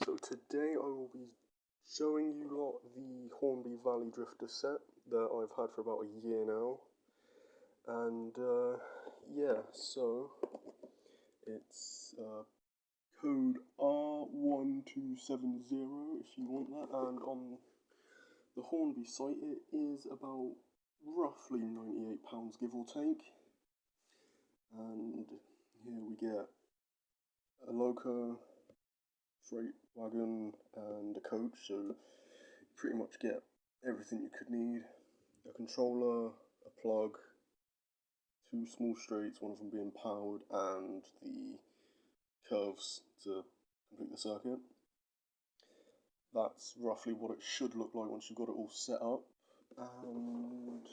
So today I will be showing you lot the Hornby Valley Drifter set that I've had for about a year now. And yeah, so it's code R1270 if you want that, and on the Hornby site it is about roughly £98 give or take. And here we get a loco, freight wagon and a coach, so you pretty much get everything you could need. A controller, a plug, two small straights, one of them being powered, and the curves to complete the circuit. That's roughly what it should look like once you've got it all set up. And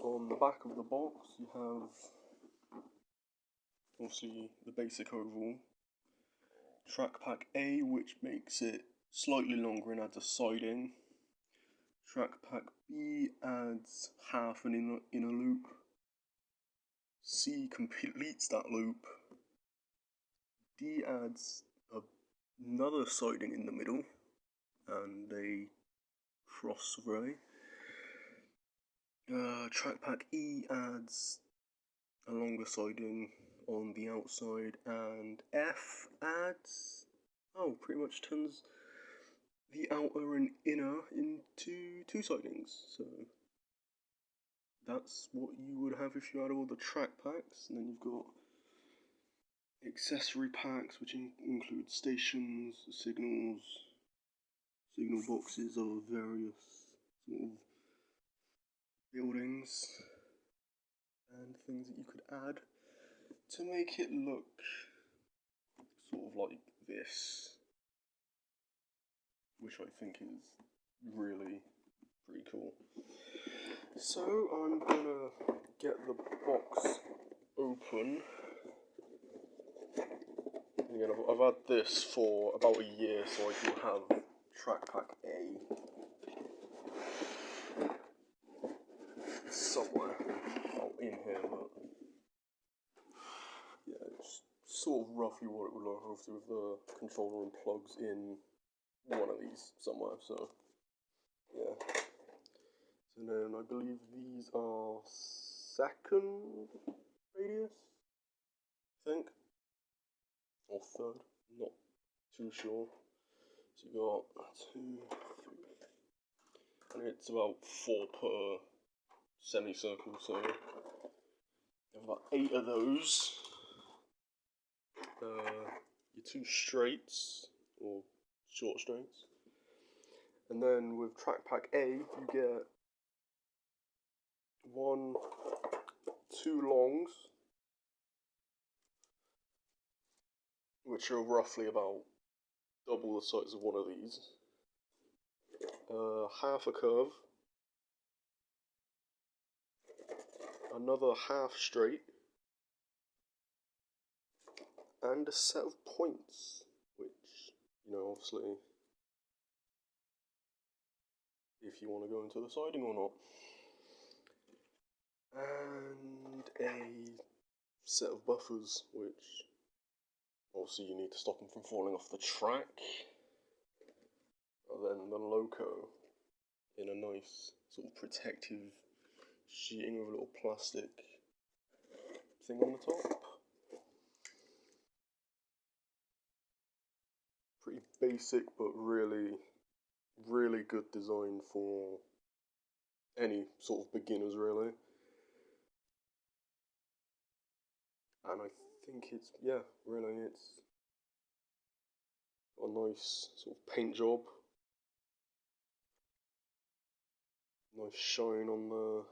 on the back of the box you have obviously the basic oval, track pack A, which makes it slightly longer and adds a siding. Track pack B adds half an inner loop. C completes that loop. D adds another siding in the middle and a cross relay. Track pack E adds a longer siding on the outside, and F adds, pretty much turns the outer and inner into two sidings. So that's what you would have if you had all the track packs. And then you've got accessory packs, which include stations, signal boxes of various sort of buildings and things that you could add to make it look sort of like this, which I think is really pretty cool. So I'm gonna get the box open. Again, I've had this for about a year, so I do have track pack A somewhere in here, but yeah, it's sort of roughly what it would look, obviously with the controller and plugs in one of these somewhere, so yeah. So then I believe these are second radius, I think, or third, not too sure. So you got 2, 3, and it's about 4 per semicircle, so you have about 8 of those. Your 2 straights, or short straights. And then with track pack A, you get 1, 2 longs, which are roughly about double the size of one of these. Half a curve, another half straight, and a set of points, which, you know, obviously, if you want to go into the siding or not. And a set of buffers, which obviously you need to stop them from falling off the track. And then the loco in a nice sort of protective sheeting with a little plastic thing on the top. Pretty basic, but really good design for any sort of beginners, really. And I think it's, yeah, really, it's got a nice sort of paint job. Nice shine on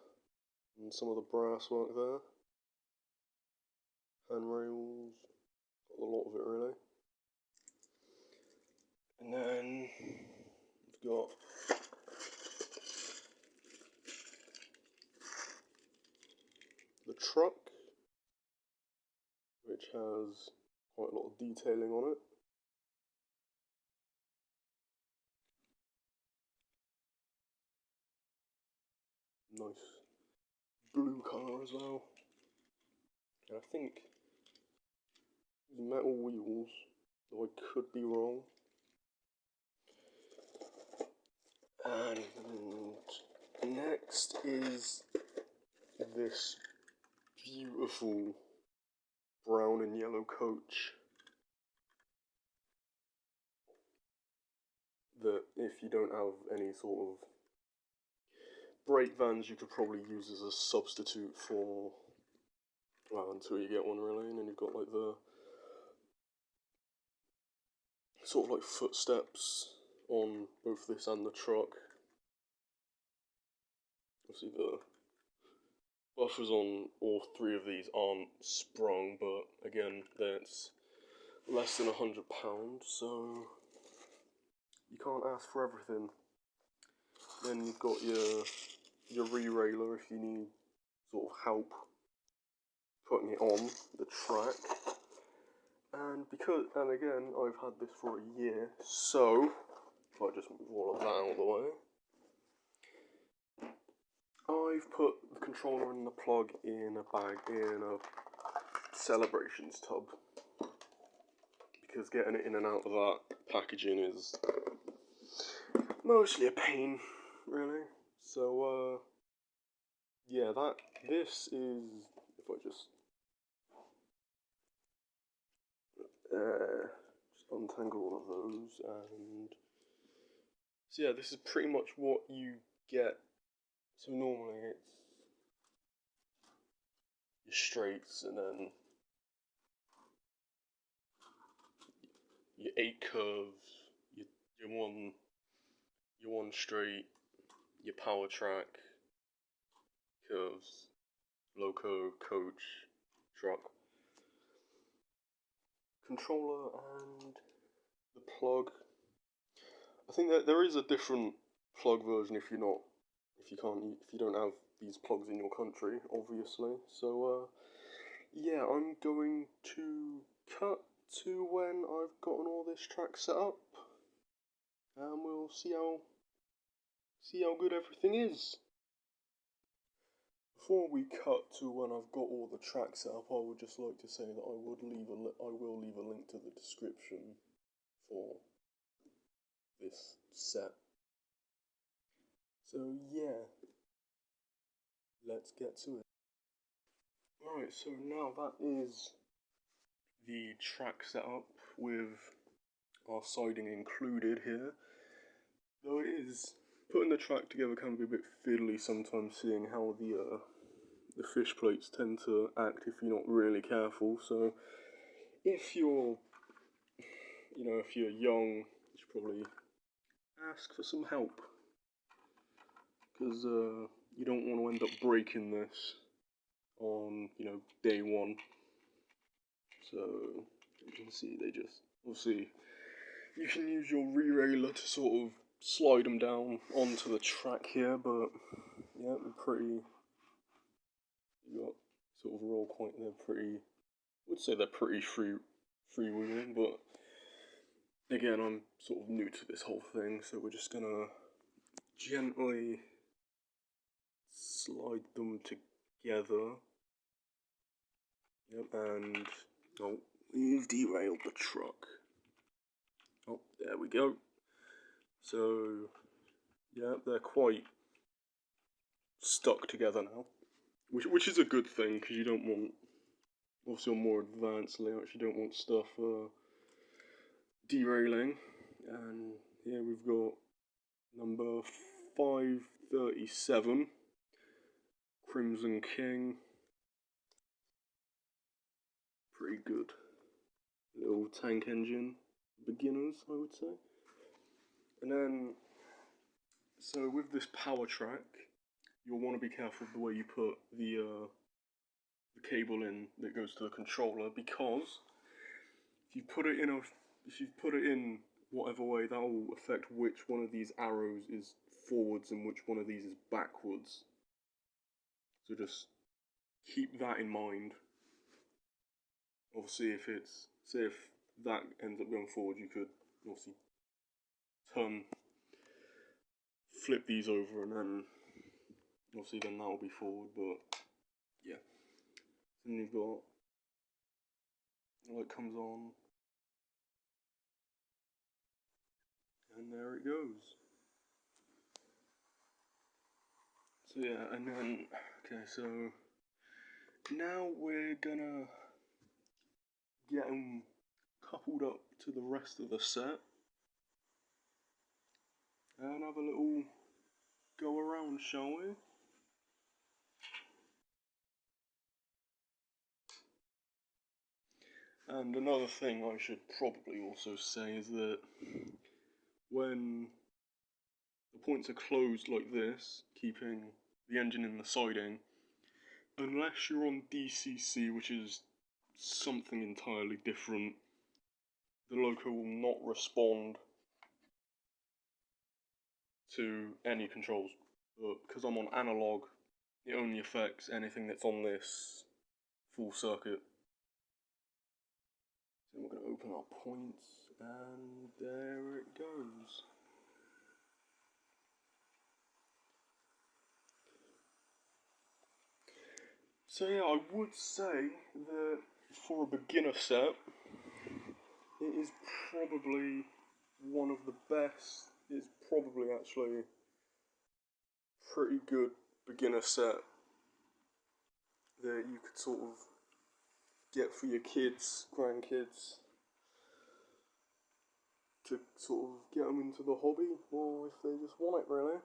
some of the brass work there. Handrails, got a lot of it really. And then we've got the truck, which has quite a lot of detailing on it. Nice blue colour as well. And I think these metal wheels though I could be wrong. And next is this beautiful brown and yellow coach that, if you don't have any sort of brake vans, you could probably use as a substitute for, well, until you get one really. And then you've got like the sort of like footsteps on both this and the truck. Obviously the buffers on all three of these aren't sprung, but again, that's less than £100, so you can't ask for everything. Then you've got your re-railer if you need sort of help putting it on the track. And again, I've had this for a year, so if I just move all of that out of the way, I've put the controller and the plug in a bag in a celebrations tub, because getting it in and out of that packaging is mostly a pain, really. So yeah, this is, if I just untangle all of those, and so yeah, this is pretty much what you get. So normally it's your straights, and then your 8 curves, your one straight, your power track, curves, loco, coach, truck, controller, and the plug. I think that there is a different plug version if you don't have these plugs in your country, obviously. So yeah, I'm going to cut to when I've gotten all this track set up, and we'll see how good everything is. Before we cut to when I've got all the track set up, I would just like to say that I will leave a link to the description for this set. So yeah, let's get to it. Right, so now that is the track setup with our siding included here. Though putting the track together can be a bit fiddly sometimes, seeing how the fish plates tend to act if you're not really careful. So if you're young, you should probably ask for some help, because you don't want to end up breaking this on day one. So you can see obviously you can use your re-railer to sort of slide them down onto the track here, but yeah, you got sort of roll point. I would say they're pretty freewheeling, but again, I'm sort of new to this whole thing, so we're just gonna gently slide them together. Yep, and oh, we've derailed the truck. Oh, there we go. So yeah, they're quite stuck together now, which is a good thing, because you don't want, obviously on more advanced layouts, you don't want stuff derailing. And here we've got number 537, Crimson King. Pretty good little tank engine, beginners, I would say. And then, so with this power track, you'll want to be careful of the way you put the cable in that goes to the controller, because if you put it in whatever way, that will affect which one of these arrows is forwards and which one of these is backwards. So just keep that in mind. Obviously, if that ends up going forward, you could obviously flip these over, and then obviously then that will be forward. But yeah, then you've got, light comes on, And there it goes. So yeah, and then, okay, so now we're gonna get them coupled up to the rest of the set and have a little go around, shall we? And another thing I should probably also say is that when the points are closed like this, keeping the engine in the siding, unless you're on DCC, which is something entirely different, the loco will not respond to any controls. But because I'm on analog, it only affects anything that's on this full circuit. So we're going to open our points, and there it goes. So yeah, I would say that for a beginner set, it is probably one of the best. It's probably actually pretty good beginner set that you could sort of get for your kids, grandkids, to sort of get them into the hobby, or if they just want it really.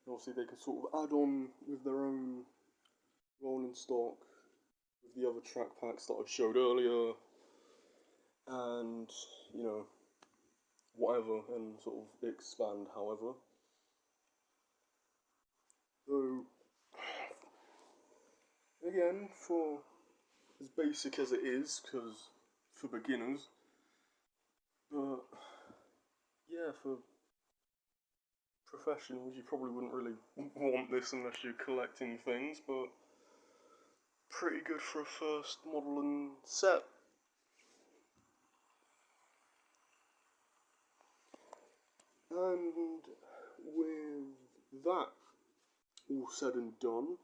Obviously they can sort of add on with their own rolling stock with the other track packs that I showed earlier, and you know, whatever, and sort of expand however. Though, again, for as basic as it is, because for beginners, but yeah, for professionals you probably wouldn't really want this unless you're collecting things, but pretty good for a first model and set. And with that all said and done,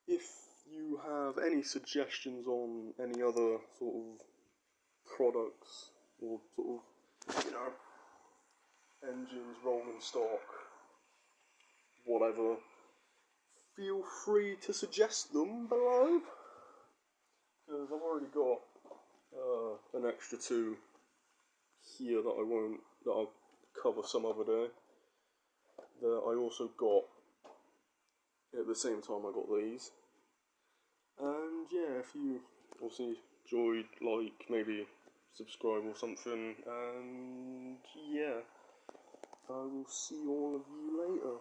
if you have any suggestions on any other sort of products or sort of, you know, engines, rolling stock, whatever, feel free to suggest them below, because I've already got an extra two here that I'll cover some other day, that I also got at the same time I got these. And yeah, if you obviously enjoyed, like, maybe subscribe or something, and yeah, I will see all of you later.